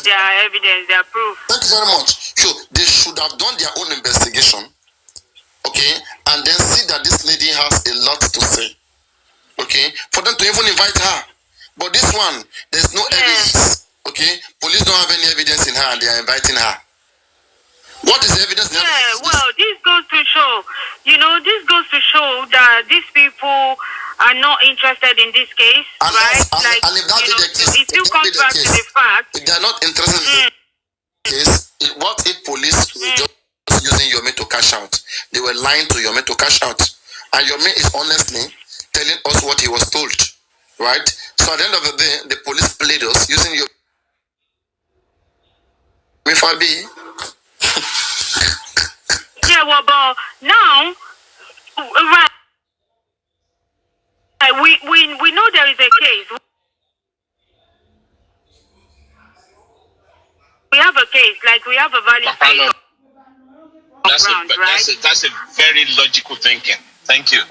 their evidence, their proof. Thank you very much. So they should have done their own investigation, okay, and then see that this lady has a lot to say, okay, for them to even invite her. But this one, there's no evidence, okay. Police don't have any evidence in her, and they are inviting her. What is the evidence? Yeah, well, this goes to show, this goes to show that these people are not interested in this case, and right? And if that be the case, it still comes back to the fact. If they are not interested in the case, what if police were just using Yomi to cash out? They were lying to Yomi to cash out. And Yomi is honestly telling us what he was told, right? So at the end of the day, the police played us using Yomi. Yeah, well, but now, right, we know there is a case. We have a case, like we have a valid case. That's a very logical thinking. Thank you.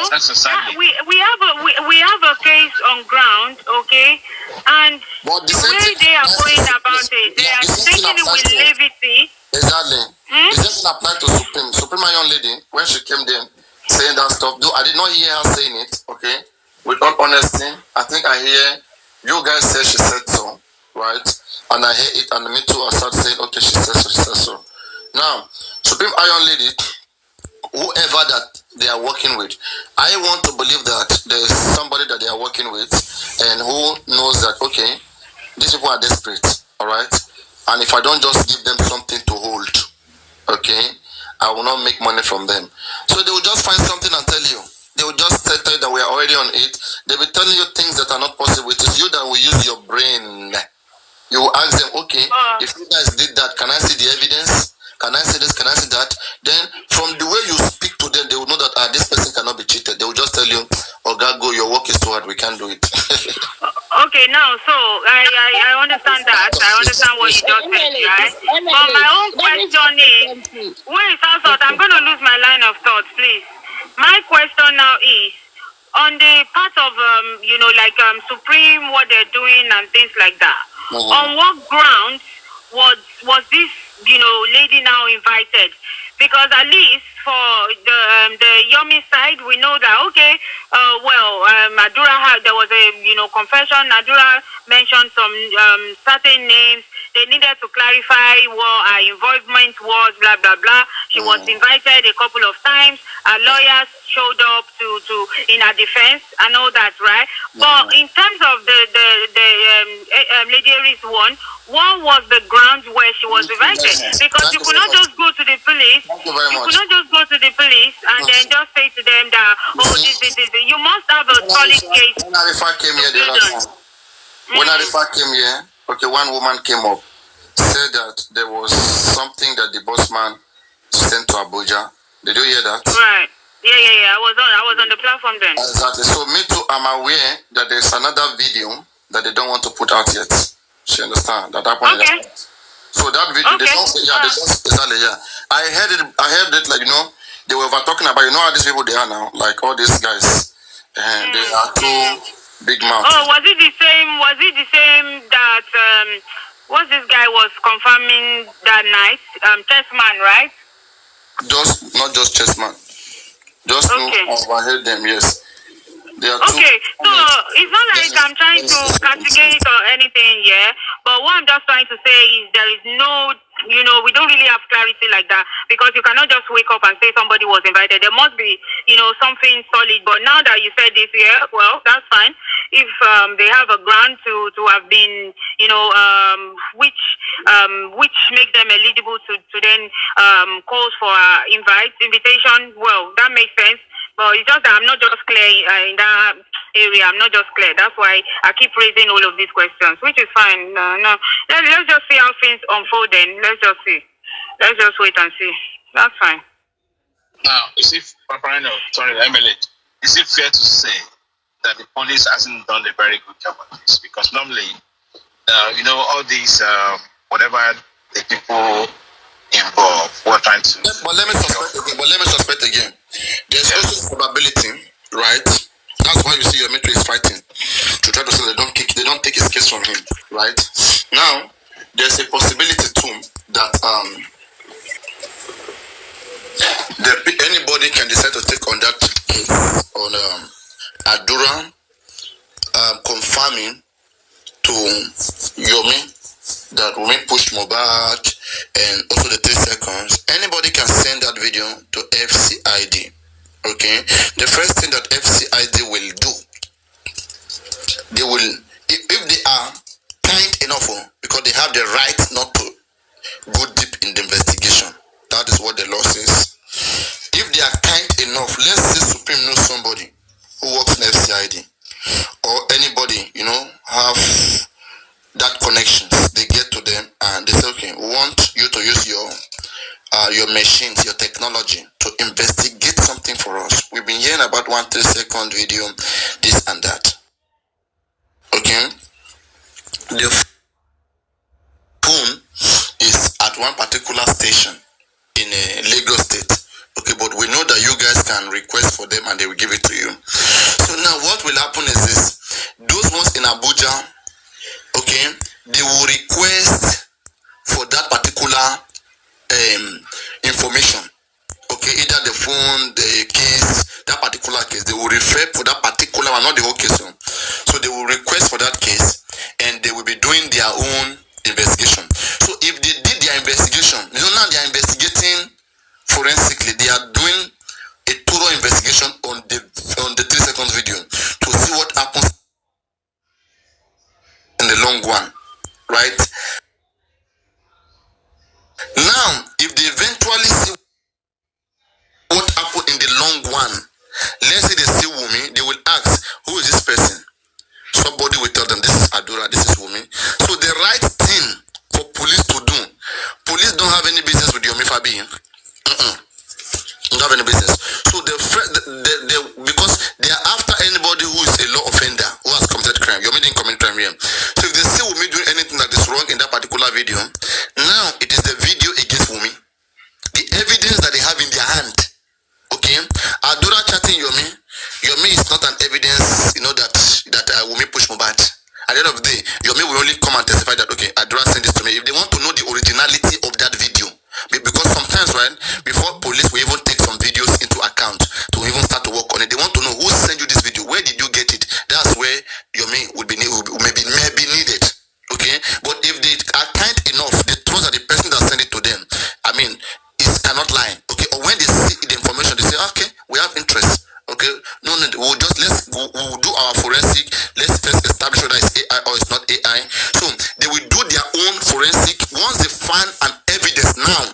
That's we have a case on ground, okay, and the way they are going about it, they are taking it with levity. Exactly. The same thing applied to Supreme young lady when she came there saying that stuff. Though I did not hear her saying it, okay. With all honesty, I think I hear you guys say she said so, right? And I hear it, and me too. I start saying, okay, she said so. Now, Supreme Iron Lady, whoever that they are working with, I want to believe that there is somebody that they are working with, and who knows that okay, these people are desperate, all right. And if I don't just give them something to hold, okay, I will not make money from them. So they will just find something and tell you. They will just tell you that we are already on it. They will tell you things that are not possible. It is you that will use your brain. You will ask them, okay, if you guys did that, can I see the evidence? Can I see this? Can I see that? Then from the way you speak to them, they will know that this person cannot be cheated. They will just tell you, oh God, go, your work is too hard. We can't do it. Okay, now, so I understand that. I understand what you just said, right? But my own question is, wait, I'm going to lose my line of thought, please. My question now is, on the part of, Supreme, what they're doing and things like that, on what grounds was this, lady now invited? Because at least for the Yomi side, we know that, okay, Adura there was a, confession. Adura mentioned some certain names. They needed to clarify what her involvement was, blah, blah, blah. She was invited a couple of times. Her lawyers showed up to in her defense and all that, right? But in terms of the Lady Aries one, what was the grounds where she was invited? Because you could not just go to the police. You could not just go to the police and then just say to them that, oh, this. You must have a solid case. When Arifa came here the other time, when Arifa came here, okay, one woman came up, said that there was something that the boss man sent to Abuja. Did you hear that? Right. Yeah. I was on the platform then. Exactly. So me too, I'm aware that there's another video that they don't want to put out yet. She understand that happened. Okay. So that video, they don't. Yeah, they just exactly. Yeah, I heard it. Like they were talking about. You know how these people they are now. Like all these guys, and they are too big mouth. Oh, was it the same? Was it the same that what this guy was confirming that night? Chessman, right? Not just Chessman. Just to overhead them. Yes. Okay, so it's not like I'm trying to castigate or anything, yeah. But what I'm just trying to say is there is no, we don't really have clarity like that, because you cannot just wake up and say somebody was invited. There must be, something solid. But now that you said this, yeah, well, that's fine. If they have a grant to have been, which make them eligible to then calls for invitation, well, that makes sense. But it's just that I'm not just clear in that area. I'm not just clear. That's why I keep raising all of these questions, which is fine. No. Let's just see how things unfold then. Let's just see. Let's just wait and see. That's fine. Now, is it fair to say that the police hasn't done a very good job of this? Because normally, all these, whatever the people involved were trying to... But let me suspect again. There's also probability, right? That's why you see Yomi is fighting to try to say they don't take his case from him, right? Now, there's a possibility too that anybody can decide to take on that case on Adura, confirming to Yomi that Wunmi pushed Mohbad and also the 3 seconds. Anybody can send that video to FCID. Okay, the first thing that FCID will do, they will, if they are kind enough, because they have the right not to go deep in the investigation. That is what the law says. If they are kind enough, let's say Supreme knows somebody who works in FCID, or anybody, have that connections. They get to them and they say, okay, we want you to use your machines, your technology to investigate something for us. We've been hearing about 1 3-second video, this and that. Okay, the phone is at one particular station in Lagos State. Okay, but we know that you guys can request for them and they will give it to you. So now what will happen is this: those ones in Abuja, okay, they will request for that particular information. Okay, either the phone, the case, that particular case, they will refer for that particular one, not the whole case. So they will request for that case and they will be doing their own investigation. So if they did their investigation, now they are investigating forensically. They are doing a thorough investigation on the 3 seconds video to see what happens in the long one, right? Now, if they eventually see what happened in the long one, let's say they see Wunmi, they will ask, who is this person? Somebody will tell them, this is Adura, this is Wunmi. So the right thing for police to do, police don't have any business with Yomi Fabi. Don't have any business. So because they are after anybody who is a law offender, who has committed crime. Yomi didn't commit crime here. So if they see Wunmi doing anything that is wrong in that particular video, now it is the video against Wunmi, the evidence that they have in their hand. Okay, Adura chatting Yomi is not an evidence, that Wunmi pushed Mohbad. At the end of the day, Yomi will only come and testify that, okay, Adura sent this to me. If they want to know the originality of that video, because sometimes, right, before police will even take some videos into account to even start to work on it, they want to know who sent you this video, where did you get it? That's where Yomi may be needed. Okay, but if they are kind enough, they trust that the person that sent it to them, it cannot lie. Okay, or when they see the information, they say, okay, we have interest. Okay, no, we'll do our forensic. Let's first establish whether it's AI or it's not AI. So they will do their own forensic. Once they find an evidence, now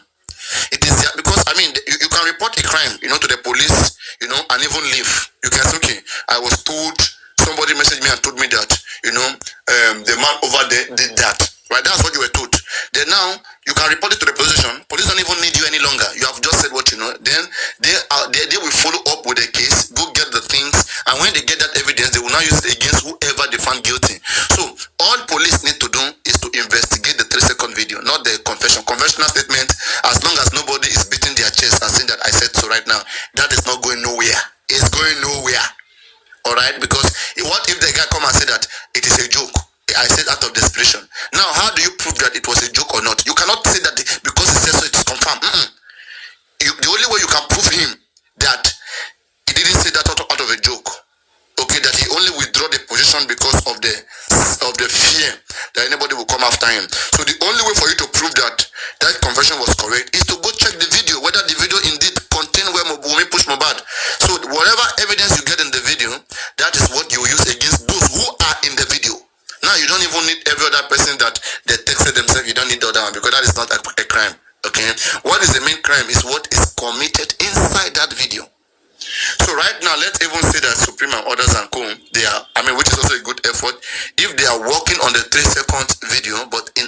it is there, because you can report a crime, to the police, and even leave. You can say, okay, I was told, somebody messaged me and told me that, the man over there did that. Right, that's what you were told. Then now you can report it to the police station. Police don't even need you any longer. You have just said what you know. Then they will follow up with the case, go get the things, and when they get that evidence, they will now use it against whoever they found guilty. So all police need to do is to investigate the 3-second video, not the conventional statement. As long as nobody is beating their chest and saying that I said so right now, that is not going nowhere. It's going nowhere. Alright, because what if the guy come and say that it is a joke? I said out of desperation. Now, how do you prove that it was a joke or not? You cannot say that because he says so, it is confirmed. The only way you can prove him that he didn't say that out of a joke, okay, that he only withdraw the position because of the fear that anybody will come after him. So the only way for you to prove that confession was correct is to go check the video, whether the video indeed contained where Wunmi pushed Mohbad. So whatever evidence you get in the video, that is what you use against those who are in the video. Now you don't even need every other person that they texted themselves. You don't need the other one, because that is not a crime. Okay, what is the main crime is what is committed inside that video. So right now, let's even say that Supreme and others and co, they are, which is also a good effort, if they are working on the 3-second video, but in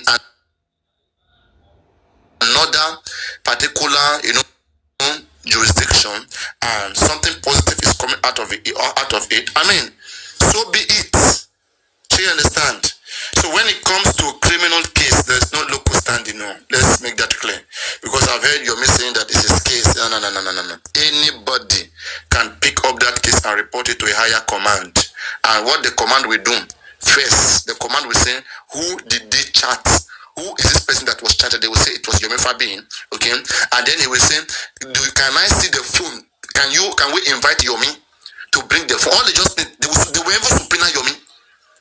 another particular, jurisdiction, and something positive is coming out of it, so be it. Do you understand? So when it comes to criminal case, there's no local standing. No, let's make that clear. Because I've heard Yomi saying that it's his case. No. Anybody can pick up that case case and report it to a higher command. And what the command will do, first, the command will say, who did they chat? Who is this person that was chatted? They will say it was Yomi Fabian, okay? And then he will say, can I see the phone? Can we invite Yomi to bring the phone? All they just they will ever subpoena Yomi.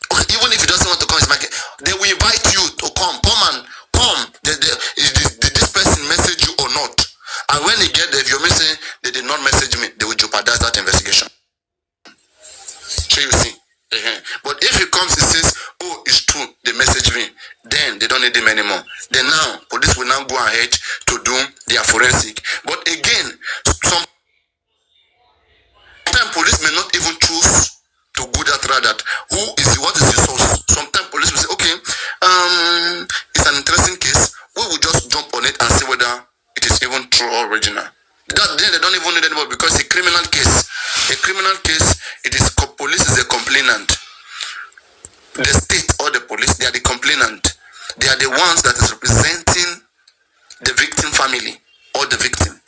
Okay, even if he doesn't want to come to his market, they will invite you to come and come. Did this person message you or not? And when they get there, if Yomi say they did not message me, they will jeopardize that investigation. So you see. But if he comes and says, oh, it's true, they message me, then they don't need him anymore. Then now, police will now go ahead to do their forensic. But again, sometimes police may not even choose to go that route. That what is the source? Sometimes police will say, okay, it's an interesting case. We will just jump on it and see whether it is even true or original. Then they don't even need anymore because a criminal case, it is police is a complainant. The state or the police, they are the complainant. They are the ones that is representing the victim family or the victim.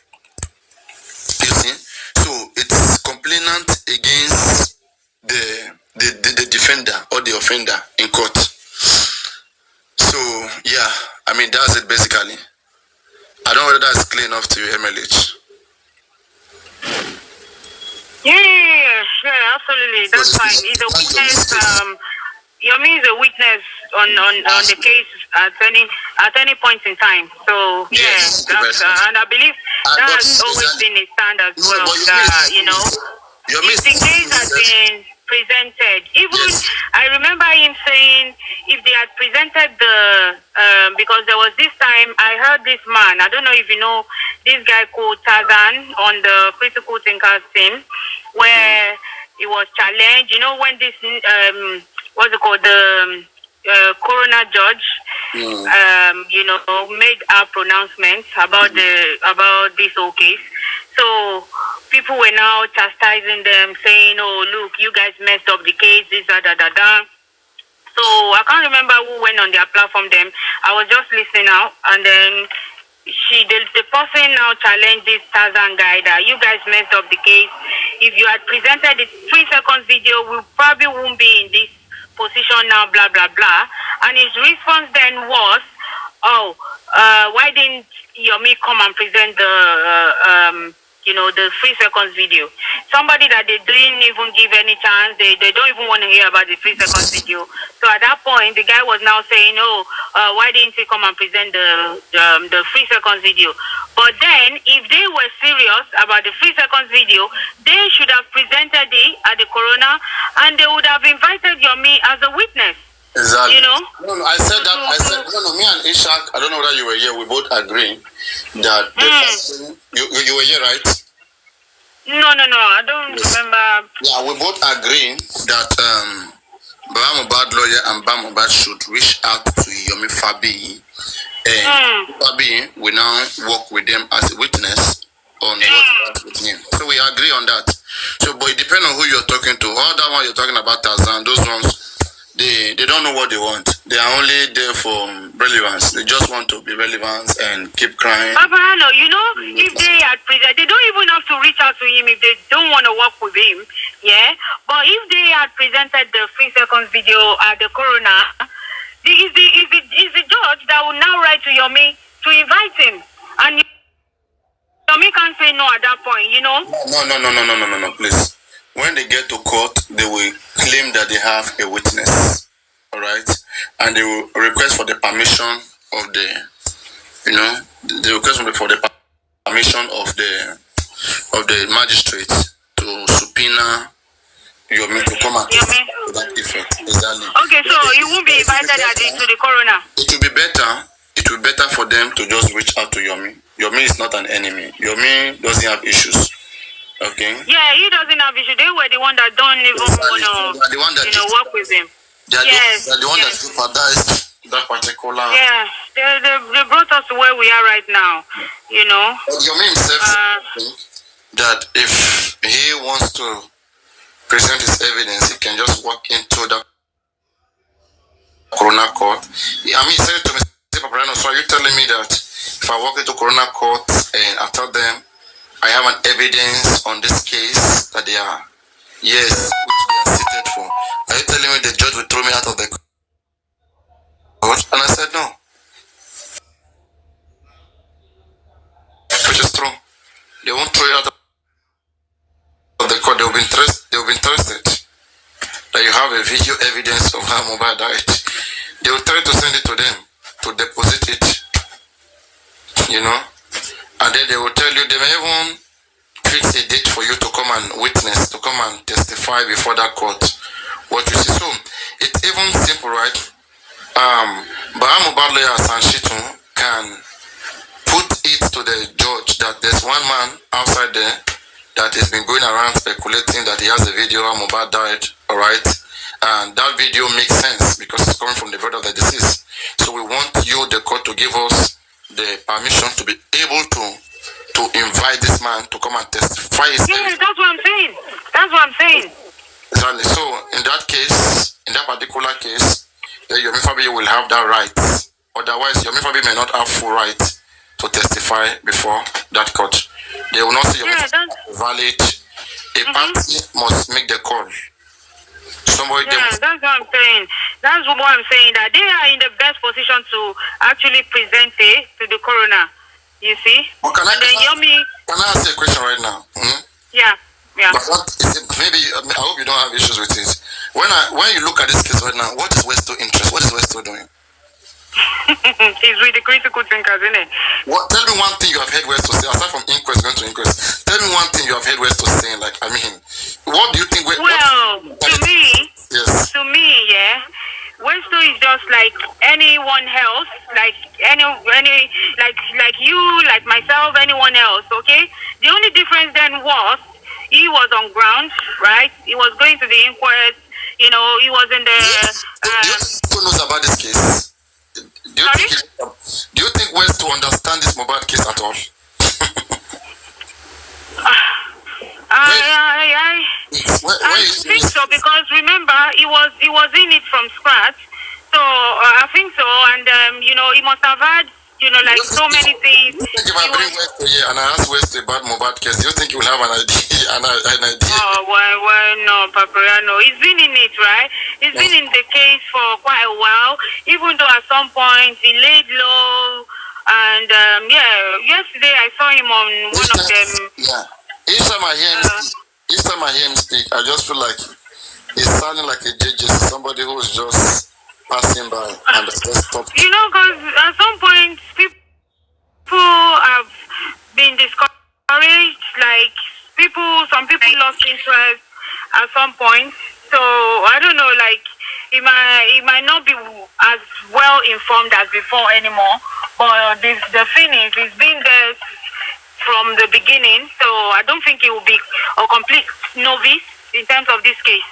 You see? So it's complainant against the defender or the offender in court. So yeah, I mean that's it basically. I don't know whether that's clear enough to you, MLH. Yeah, absolutely. That's fine. He's a witness. Yomi is a witness on the case at any point in time. So yes, that's and I believe that's always been his stand as well. If the case has been presented, even I remember him saying if they had presented because there was this time I heard this man, I don't know if you know this guy called Tarzan on the Critical Thinkers team, where he was challenged. You know when this what's it called, the coroner judge made a pronouncement about this whole case. So people were now chastising them, saying, oh, look, you guys messed up the case, this, da. So I can't remember who went on their platform then. I was just listening out, and then the person now challenged this Tarzan guy that you guys messed up the case. If you had presented the 3 seconds video, we probably won't be in this position now, blah, blah, blah. And his response then was, why didn't Yomi come and present the 3 seconds video? Somebody that they didn't even give any chance, they don't even want to hear about the 3 seconds video. So at that point, the guy was now saying, why didn't he come and present the 3 seconds video? But then, if they were serious about the 3 seconds video, they should have presented it at the coroner, and they would have invited Yomi as a witness. Exactly. You know? No, I said that. Me and Ishak, I don't know whether you were here, we both agree that you were here, right? No, I don't remember. Yeah, we both agree that Mohbad lawyer and Mohbad should reach out to Yomi Fabi. And Fabi will now work with them as a witness on what happened with him. So we agree on that. So, but it depends on who you're talking to. All that one you're talking about, Tarzan, those ones, they don't know what they want. They are only there for relevance. They just want to be relevant and keep crying. Wahàla, if they had presented, they don't even have to reach out to him if they don't want to work with him. Yeah, but if they had presented the 3 seconds video at the coroner, is the judge that will now write to Yomi to invite him, and Yomi can't say no at that point. No, please. When they get to court, they will claim that they have a witness, all right, and they will request for the permission of the request for the permission of the magistrate to subpoena Yomi to come and testify to that effect. Exactly. Okay, so you won't be invited to the coroner. It will be better. It will be better for them to just reach out to Yomi. Yomi is not an enemy. Yomi doesn't have issues. Okay. Yeah, he doesn't have issue. They were the one that don't even want to work with him. They're the one that jeopardized that particular. Yeah, they brought us to where we are right now. But Yomi himself think that if he wants to present his evidence, he can just walk into the coroner court. He said to me, so are you telling me that if I walk into coroner court and I tell them I have an evidence on this case that they are Yes, which we are seated for. Are you telling me the judge will throw me out of the court? And I said no. Which is true. They won't throw you out of the court. They will be interested that you have a video evidence of how Mohbad died. They will try to send it to them to deposit it, you know, and then they will tell you, they may even fix a date for you to come and witness, to come and testify before that court. What you see, so it's even simple, right? But Mohbad lawyers and Shitun can put it to the judge that there's one man outside there that has been going around speculating that he has a video how Mohbad died, alright? And that video makes sense because it's coming from the brother of the deceased. So we want you, the court, to give us the permission to be able to invite this man to come and testify. Yeah, that's what I'm saying. That's what I'm saying. Exactly. So in that case, in that particular case, Yomi Fabi will have that right. Otherwise, Yomi Fabi may not have full right to testify before that court. They will not see Yomi Fabi valid. A party must make the call. Somebody that's what I'm saying. That's what I'm saying, that they are in the best position to actually present it to the coroner. You see? Well, can I ask you a question right now? Yeah. But maybe I hope you don't have issues with it. When you look at this case right now, what is Westo interest? What is Westo doing? He's with the critical thinkers, isn't it? Tell me one thing you have heard Westo say, aside from inquest, going to inquest. Tell me one thing you have heard Westo saying. Like, I mean, what do you think? To me, yeah. Westo is just like anyone else, like like you, like myself, anyone else. Okay. The only difference then was he was on ground, right? He was going to the inquest. You know, he was in the. Who knows about this case? Do you think Westo understand this Mohbad case at all? I think so, because remember he was in it from scratch, so I think so, and you know, he must have had, you know, like so many things. You think if I bring Westo here and I ask Westo about Mohbad case, do you think you will have an idea? an idea? Oh well, no, Paparano. He's been in it, right? He's been in the case for quite a while, even though at some point he laid low, and yesterday I saw him on one of them. Yeah. Each time I hear him speak, I just feel like he's sounding like a judge, somebody who's just passing by and just stop. You know, because at some point people have been discouraged, like some people lost interest at some point. So I don't know, like he might not be as well informed as before anymore. But the thing is, he's been there from the beginning, so I don't think he will be a complete novice in terms of this case,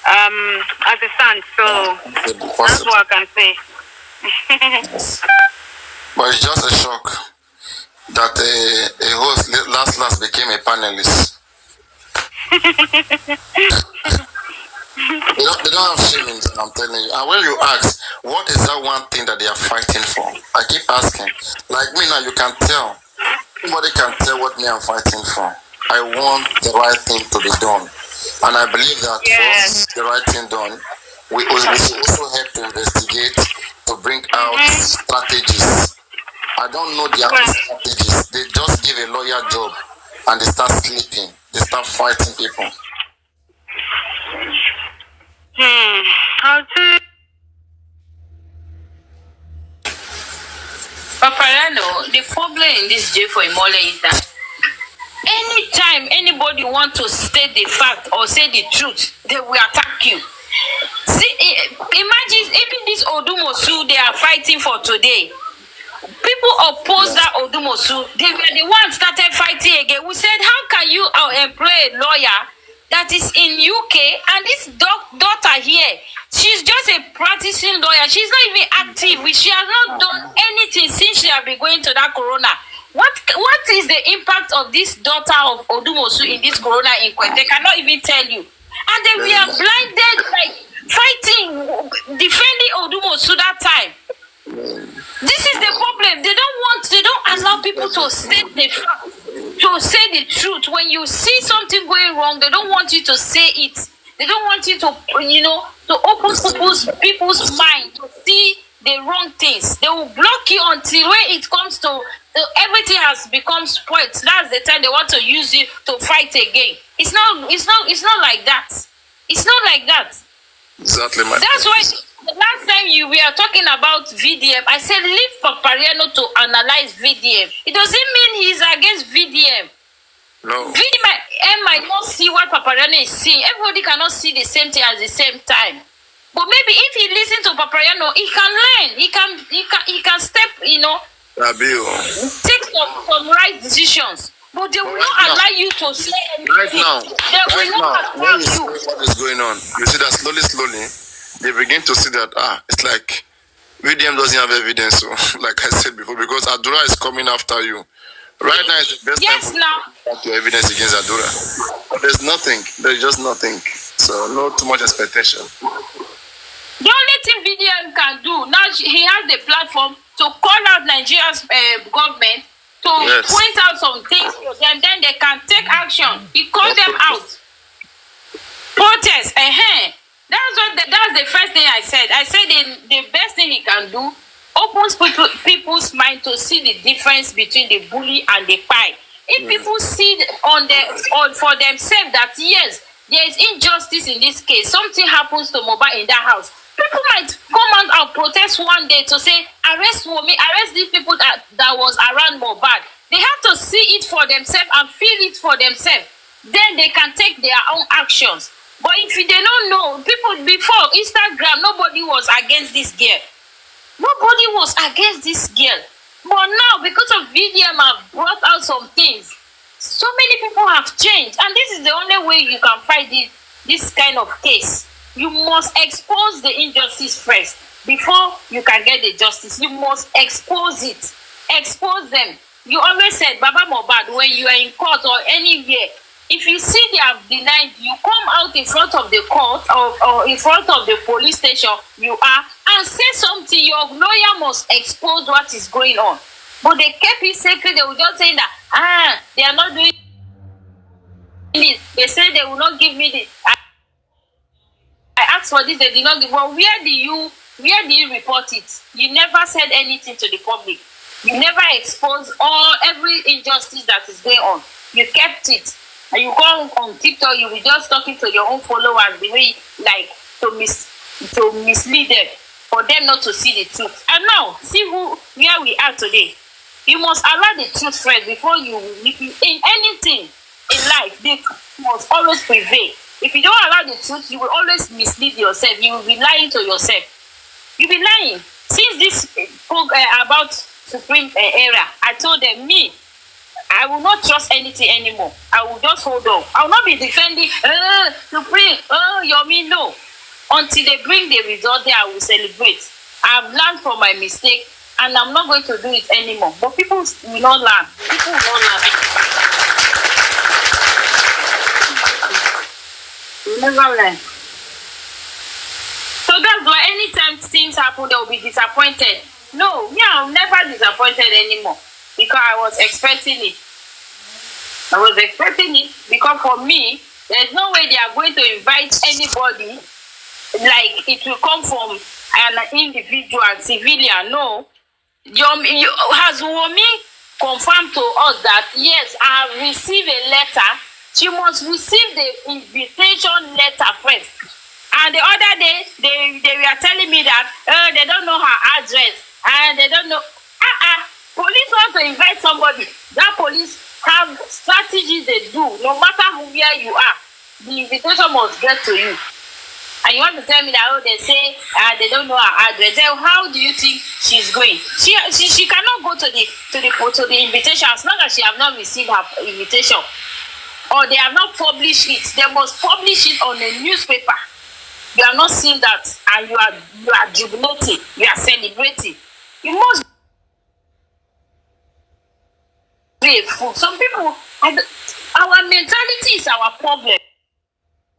as it stands. So that's what I can say. But it's just a shock that a host last became a panelist. They don't have shame in them, I'm telling you. And when you ask, what is that one thing that they are fighting for? I keep asking. Like me now, you can tell. Nobody can tell what me I'm fighting for. I want the right thing to be done. And I believe that once the right thing done, we should also help to investigate, to bring out strategies. I don't know their own strategies. They just give a lawyer job and they start sleeping. They start fighting people. I'll say. Paparano, the problem in this J for Imole is that anytime anybody wants to state the fact or say the truth, they will attack you. See, imagine even this Odumosu they are fighting for today. People oppose that Odumosu. They were the ones started fighting again. We said, how can you employ a lawyer that is in UK and this daughter here? She's just a practicing lawyer. She's not even active. She has not done anything since she has been going to that corona. What is the impact of this daughter of Odumosu in this corona inquest? They cannot even tell you. And then we are blinded, like fighting, defending Odumosu that time. This is the problem. They don't allow people to state the fact, to to say the truth. When you see something going wrong, they don't want you to say it. They don't want you to, to open people's mind to see the wrong things. They will block you until when it comes to everything has become spoiled. That's the time they want to use you to fight again. It's not like that. It's not like that. Exactly, my That's why the last time we are talking about VDM, I said leave Papariano to analyze VDM. It doesn't mean he's against VDM. No. VDM might not see what Papariano is seeing. Everybody cannot see the same thing at the same time. But maybe if he listens to Papariano, he can learn. He can step, take some right decisions. But they will not allow you to say anything. Right now, when you see what is going on, you see that slowly, they begin to see that, it's like VDM doesn't have evidence, so, like I said before, because Adura is coming after you. Right now is the best time to evidence against Adura. There's nothing. There's just nothing. So, no too much expectation. The only thing VDM can do, now he has the platform to call out Nigeria's government to point out some things to them, then they can take action. He called them out. Protest, that's the first thing I said. I said the best thing he can do, opens people's mind to see the difference between the bully and the pie. If people see for themselves that yes, there is injustice in this case, something happens to Mohbad in that house, people might come out and protest one day to say, arrest Wunmi, arrest these people that was around Mohbad. They have to see it for themselves and feel it for themselves. Then they can take their own actions. But if they don't know, people before Instagram, nobody was against this girl. Nobody was against this girl. But now, because of VDM have brought out some things, so many people have changed. And this is the only way you can fight this kind of case. You must expose the injustice first before you can get the justice. You must expose it. Expose them. You always said, Baba Mohbad, when you are in court or anywhere, if you see they have denied, you come out in front of the court or in front of the police station you are and say something. Your lawyer must expose what is going on. But they kept it secret. They were just saying that, they are not doing this. They said they will not give me this. I asked for this, they did not give. Well, where do you report it? You never said anything to the public. You never exposed every injustice that is going on. You kept it. And you go on TikTok, you will just talking to your own followers the way like to mislead them, for them not to see the truth. And now, see where we are today. You must allow the truth first before if you in anything in life, the truth must always prevail. If you don't allow the truth, you will always mislead yourself. You will be lying to yourself. You'll be lying. Since this about Supreme era, I told them, I will not trust anything anymore. I will just hold on. I will not be defending Supreme, Yomi, no. Until they bring the result there, I will celebrate. I have learned from my mistake, and I'm not going to do it anymore. But people will not learn. People will not learn. Will never learn. So that's why anytime things happen, they will be disappointed. No, I'm never disappointed anymore. Because I was expecting it. I was expecting it because for me, there's no way they are going to invite anybody like it will come from an individual, civilian. No. Has Yomi confirmed to us that, yes, I have received a letter. She must receive the invitation letter first. And the other day, they were telling me that they don't know her address. And they don't know. Police want to invite somebody. That police have strategies they do. No matter where you are, the invitation must get to you. And you want to tell me that they say they don't know her address. Then how do you think she's going? She cannot go to the invitation as long as she have not received her invitation, or they have not published it. They must publish it on a newspaper. You are not seeing that, and you are jubilating. You are celebrating. You must. Some people, our mentality is our problem.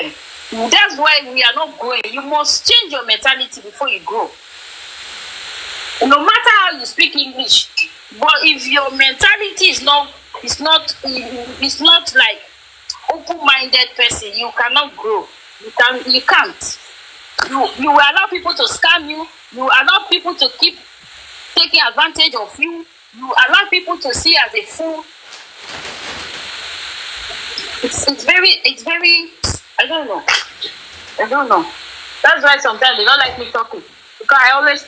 That's why we are not growing. You must change your mentality before you grow. No matter how you speak English, but if your mentality is not is not like open-minded person, you cannot grow. You can't. You will allow people to scam you. You allow people to keep taking advantage of you. You allow people to see as a fool. It's very. I don't know. That's why sometimes they don't like me talking, because I always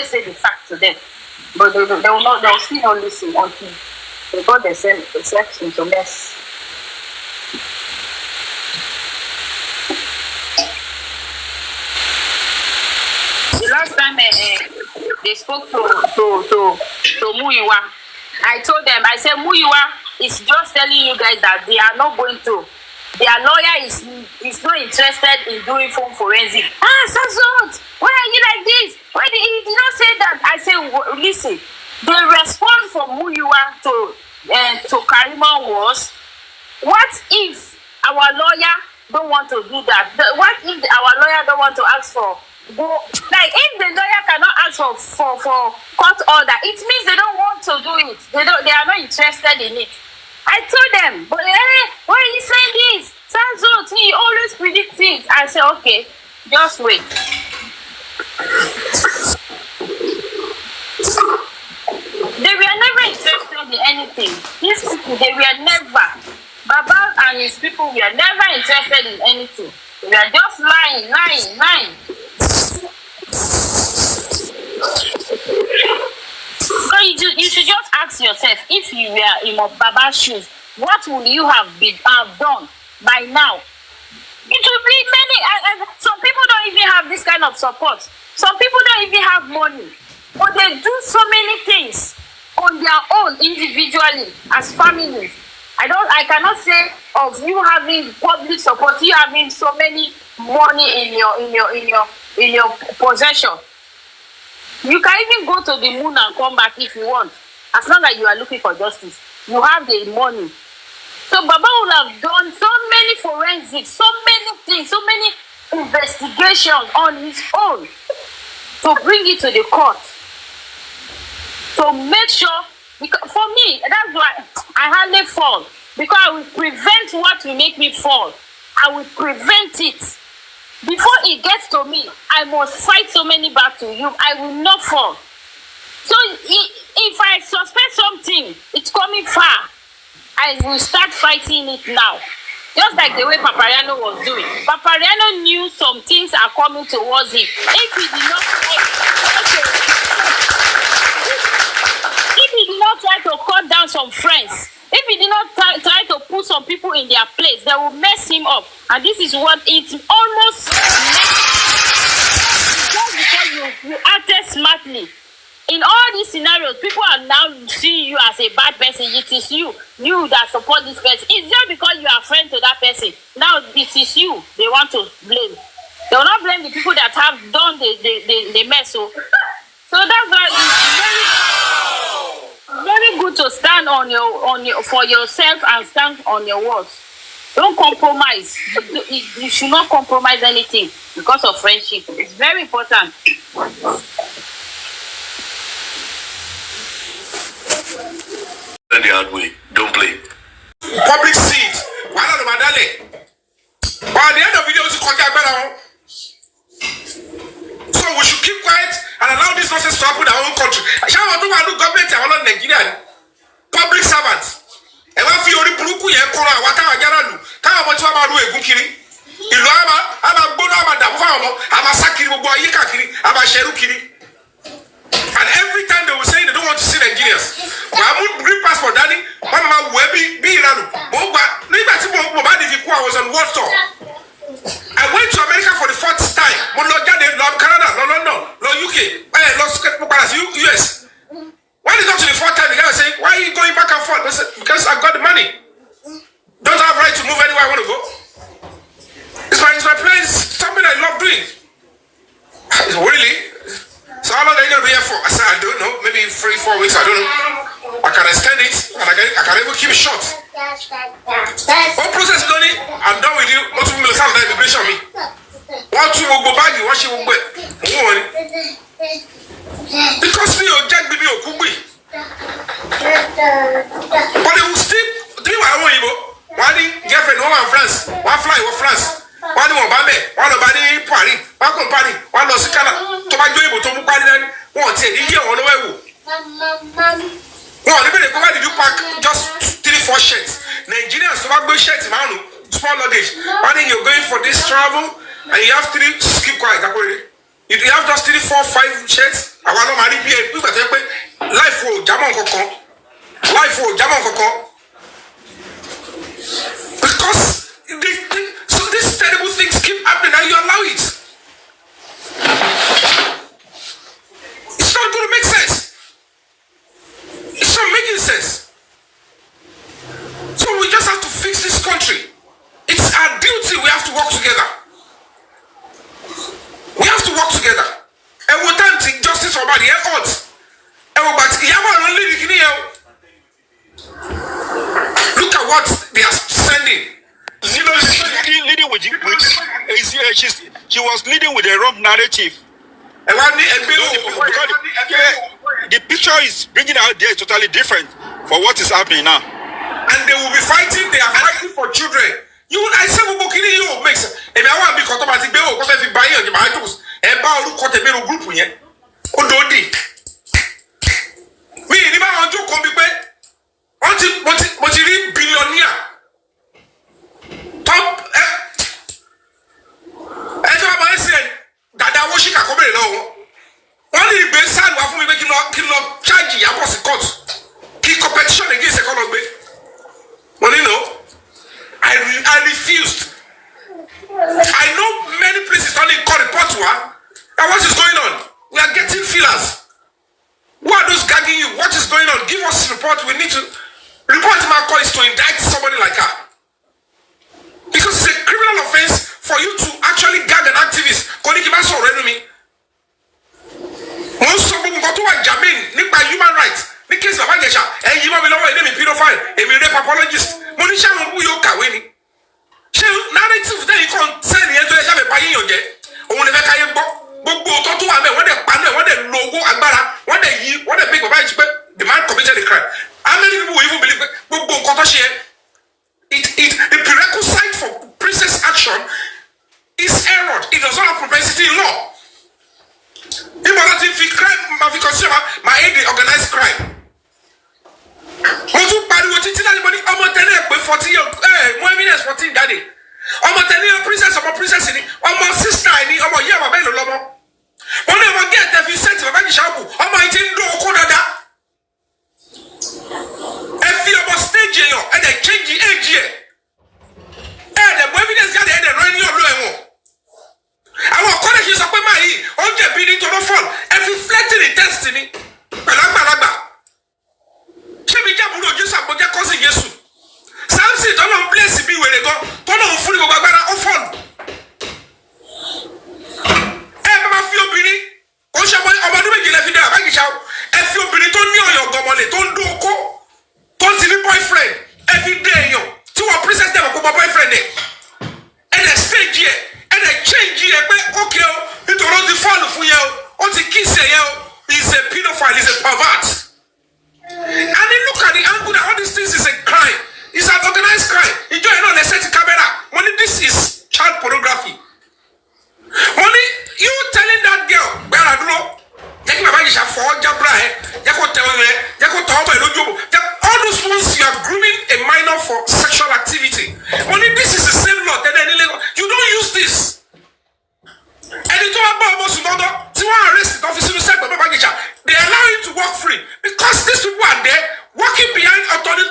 say the fact to them, but they will not. They'll still not listen until they got themselves into mess. The last time they spoke to Muyiwa, I told them, I said, Muyiwa is just telling you guys that they are not going to. Their lawyer is not interested in doing phone forensic. Sazot, why are you like this? Why did he not say that? I said, listen, the response from Muyiwa to Karima was, what if our lawyer don't want to do that? What if our lawyer don't want to ask for if the lawyer cannot ask for court order, it means they don't want to do it. They are not interested in it. I told them, but why are you saying this? Sanzo, he always predicts things. I said, okay, just wait. They were never interested in anything. These people, they were never. Baba and his people were never interested in anything. They were just lying. So you should just ask yourself, if you were in Baba's shoes, what would you have done by now? It would be many. Some people don't even have this kind of support. Some people don't even have money, but they do so many things on their own individually as families. I cannot say of you having public support, you having so many money in your possession. You can even go to the moon and come back if you want, as long as you are looking for justice. You have the money. So Baba would have done so many forensics, so many things, so many investigations on his own to bring it to the court. To make sure, because for me, that's why I hardly fall. Because I will prevent what will make me fall. I will prevent it. Before it gets to me, I must fight so many battles. I will not fall. So if I suspect something, it's coming far, I will start fighting it now. Just like the way Papariano was doing. Papariano knew some things are coming towards him. If he did not try to cut down some friends, if he did not try to put some people in their place, they will mess him up. And this is what it's almost just because you acted smartly. In all these scenarios, people are now seeing you as a bad person. It is you that support this person. It's just because you are friend to that person. Now it is you they want to blame. They will not blame the people that have done the mess. So that's why it's very good to stand on your for yourself and stand on your words. Don't compromise. You should not compromise anything because of friendship. It's very important. The hard way. Don't play. Public seat. Why not the Madale? By the end of the video, to contact better. So we should keep quiet and allow this nonsense to happen in our own country. Shall we do government and all Nigerian public servants? And what you only Buruku Yakura, what I got to do a Gukiri. Ilama, I'm a Bona, I'm a Sakiri, boy, Yakiri, I'm a Sherukiri. And every time they will say they don't want to see Nigerians. But I would bring passport, Daddy. Mama, where be Ranu? Mohbad was on world tour. I went to America for the fourth time. Canada, no UK, US. When they got to the fourth time, the guy was saying, why are you going back and forth? I said, because I've got the money. Don't have right to move anywhere I want to go. It's my place, something I love doing. Really? So how long are you going to be here for? I said, I don't know. Maybe 3-4 weeks. I don't know. I can extend it. And I can even keep it short. What process is done? I'm done with you. What will you have that immigration me? What you will go back? What you will go? Because me, you jack me, you could be. But they will still do our own Igbo. One girlfriend, one France, one fly, one France. One more Bambe, one of Paris, one company, one of Sikana, to my Igbo, to Mukani, one say, here on the way. Well, did you pack just 3-4 shirts? Nigerians to pack shirts, man, small luggage. One day you're going for this travel and you have 3, keep quiet, if you have just 3, 4, 5 shirts, I want to marry people, life will Jamon Koko. Life will Jamon Koko. Because so these terrible things keep happening and you allow it. It's not going to make sense. It's not making sense. So we just have to fix this country. It's our duty. We have to work together. We have to work together. And we can't take justice for body and odds. And we're back to look at what they are sending. You know, leading with she was leading with a wrong narrative. The picture is bringing out there is totally different for what is happening now. And they will be fighting. They are fighting for children. I say we you make sense. And I want to be automatic. Because if you buy your tomatoes, and buy a group here. Ododi. Me, ni ba onjo kombi pe. What you billionaire. Top. Ẹjọ́ àbá ẹ̀ sẹ́ dada owó ṣìkà kọ́ bẹ̀rẹ̀ lọ́wọ́. Wọ́n lè gbé sáàlù wá fún mi pé kí n lọ ṣáàjì ìyàbọ̀ sí court. Kí competition against ẹ̀kọ́ lọ gbé. Mo ní no. I refused. I know many places only call report to her. And what is going on? We are getting feelers. Who are those gagging you? What is going on? Give us report. We need to report my call is to indict somebody like her. Because it's a criminal offense for you to actually gag an activist. Most of them go to a jamin, nipa human rights. The case of Agesha, and you will know a pedophile, a rape apologist. Monisha who you kaweni. She narrative that you can't send the entire have a buying your jet. Only the Kayan Bobo to a man, what a panel, what a logo, Agbara, what a big the man committed a crime. How many people even believe Bobo Kotoshi? The prerequisite for princess action is error. It does not have propensity in law. If I crime, my aid organized crime. What you bad what you tell anybody? I'm not telling you 40 years, more minutes 14 daddy. I'm not telling you princess or princess in it, or my sister in it, or my year, my bello lomo. When I get if you say to my shabu, I'm my tin do Kodada. If you have a stage and they change the age here. And the evidence got the end and run your low. Àwọn ọ̀kọ́lẹ̀ ṣe sọ pé máa yìí ó jẹ̀bi nítorí fọ́ọ̀lù ẹ fi flẹ́tì ní tẹ́sítì ní pẹ̀lú àgbàlagbà. Ṣé mi jẹ́ àbúrò Jésù àbójẹ́ kọ́sì Jésù? Samson tọ́lọ̀ ń bílẹ̀sì bí wèrè gan tọ́lọ̀ ń fún ní gbogbo agbára ó fọ́ọ̀lù. Ẹ máa fi obìnrin ó ṣe ọmọ ọdún méjìlá fi dé àbájíṣà ẹ fi obìnrin tó ní ọ̀yàn gọmọlẹ̀ tó ń dún okó tó ti ní boyfriend ẹ fi dé èèyàn tí wọ́n princess dẹ̀ wọ́n kó bọ́ boyfriend ẹ̀ ẹ̀ dẹ̀ stage yẹ. And they change it, okay, it will follow for you, or the kiss is a pedophile, is a pervert. And then look at the angle that all these things is a crime. It's an organized crime. You don't know, they set the camera. Money, this is child pornography. Money, you telling that girl, where I don't know, all those ones you are grooming a minor for sexual activity. Only this is the same law. You don't use this. And it's all about almost another. They allow him to walk free because these people are there working behind authority.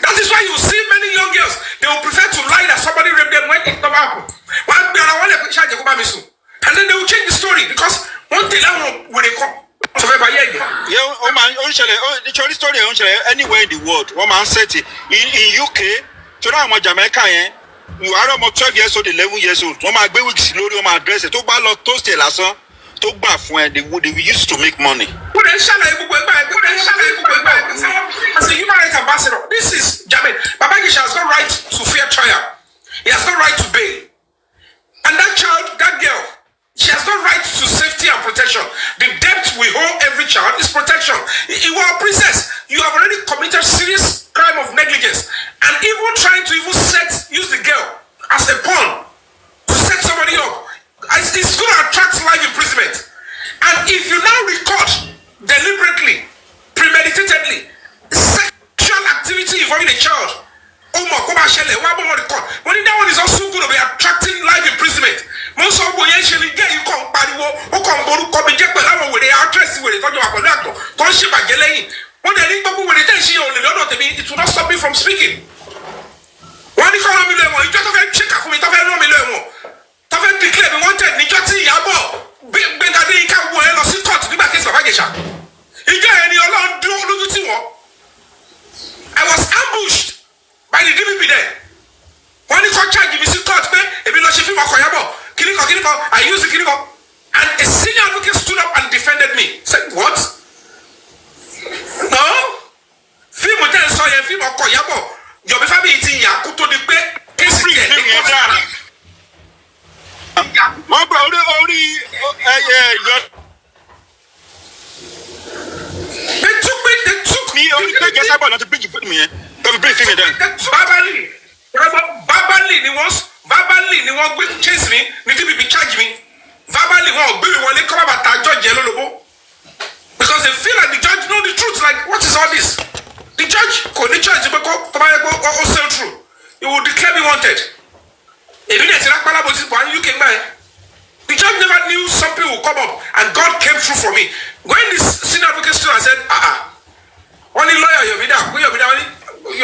That is why you see many young girls. They will prefer to lie that somebody raped them when it never happened. And then they will change the story because one day when they come. The story anywhere in the world. One man said it in UK. So now I'm Jamaica. You are almost 12 years old, 11 years old. One man be with slowly. One man dress it. To buy lot toast the last one. To buy when they used to make money. As a human rights ambassador, this is Jamaica. Babagisha has no right to fair trial. He has no right to bail. And that child, that girl, she has no right to safety and protection. The debt we owe every child is protection. He attract life imprisonment. And if you now record deliberately, premeditatedly, sexual activity involving a child, record. When that one is also going to be attracting life imprisonment. Most of what you actually get, you come pariwo, you come boru, come inject the level with the actress with it, don't you have a doctor, don't ship a gelay. When they link up with the tension, it will not stop me from speaking. When you call me, you just have to check up for me, you have to declare me wanted, you just see Yabo, Ben Adika, who are not court, you back his Bagisha. You get any alone, do I was ambushed by the DPP there. When you got charged, you see court, if you not shipping my Koyabo, Kiniko, I used the Kiniko, and a senior advocate stood up and defended me. Said, what? No? Film with them, so you film of Koyabo, your family eating Yakuto the pay, case again. My brother only, They took me, only take us about not to bring you for me. Don't bring me then. Verbally, they want chase me, they be charge me. Verbally, they come about that judge yellow. Because they feel like the judge know the truth. Like, what is all this? The judge, also true. He will declare me wanted. The judge never knew something would come up, and God came through for me. When this senior advocate stood and said, only lawyer, you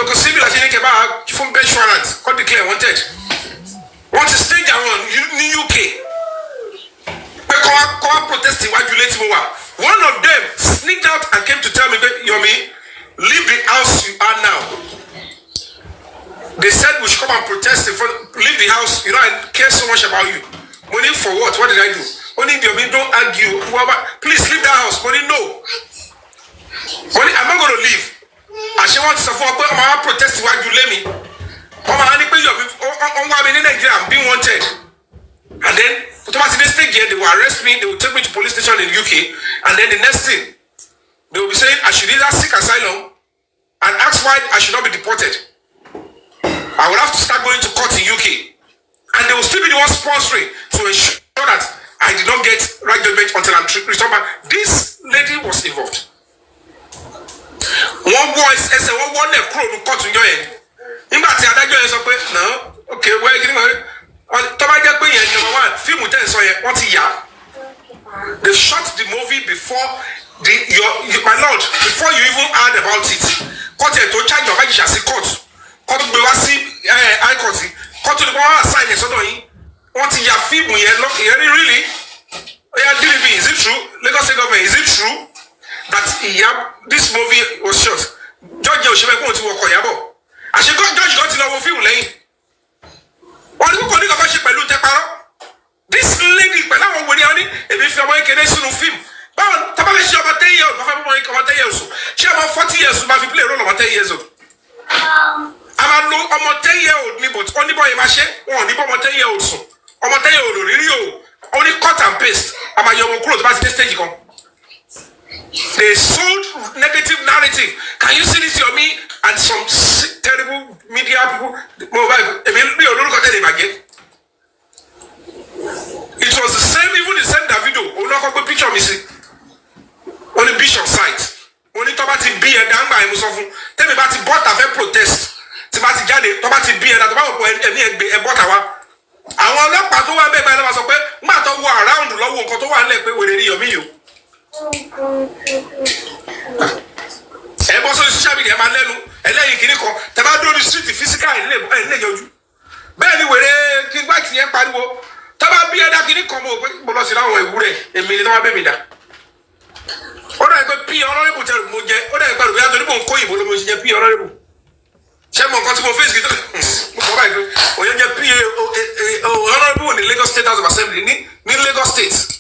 could see me like you about from bench warrants, God declare wanted. Want to stage around in UK. Come protesting while you let me over. One of them sneaked out and came to tell me, Yomi, leave the house you are now. They said we should come and protest in front, leave the house, I care so much about you. Money for what? What did I do? Only Yomi, don't argue. Please leave that house. Money, no. Money, I'm not going to leave. And she wants to support, but I'm protesting while you let me. I'm being wanted. And then, they will arrest me, they will take me to police station in the UK, and then the next thing, they will be saying I should either seek asylum and ask why I should not be deported. I will have to start going to court in UK. And they will still be the ones sponsoring to ensure that I did not get right judgment until I'm returned back. This lady was involved. One voice, one left crow to court in your end. No, okay, where you going? Film they shot the movie before my lord, before you even heard about it. Court to charge your magic as a court. Court to be high court. Court to the one sign a sort of what is your film really? Is it true? Lagos State government, is it true that this movie was shot? Judge Yoshime going to work on Yabo. I should go judge got to know film lane. This lady, if you're making a film, but she about 10 years, she about 40 years, but she play a role about 10 years old. I'm a 10-year-old, but only boy, my share, only boy, 10-year-old, so I'm a 10-year-old, really, only cut and paste. I'm a young clothes, but this stage, they sold negative narrative. Can you see this, Yomi, and some terrible media people? It was the same, even the same Davido. We're not going to picture me see on the bishop site. When you talk about the beer, down by himself, tell me about the bought a protest. About the Jade, talk about the beer, that about a bought I want to part of my baby, I was a matter around the law, to one leg with the Yomi. Also, shabby, a man, and then you can call the street physical and live. Barely where they back here, Padu. Taba be a ducky come over, but I said, a million baby. What I got P honorable, what I got, we have to go Koyi, but we P honorable. Chairman got to go face it. When you get P honorable in the Lagos State House of Assembly, in Lagos State.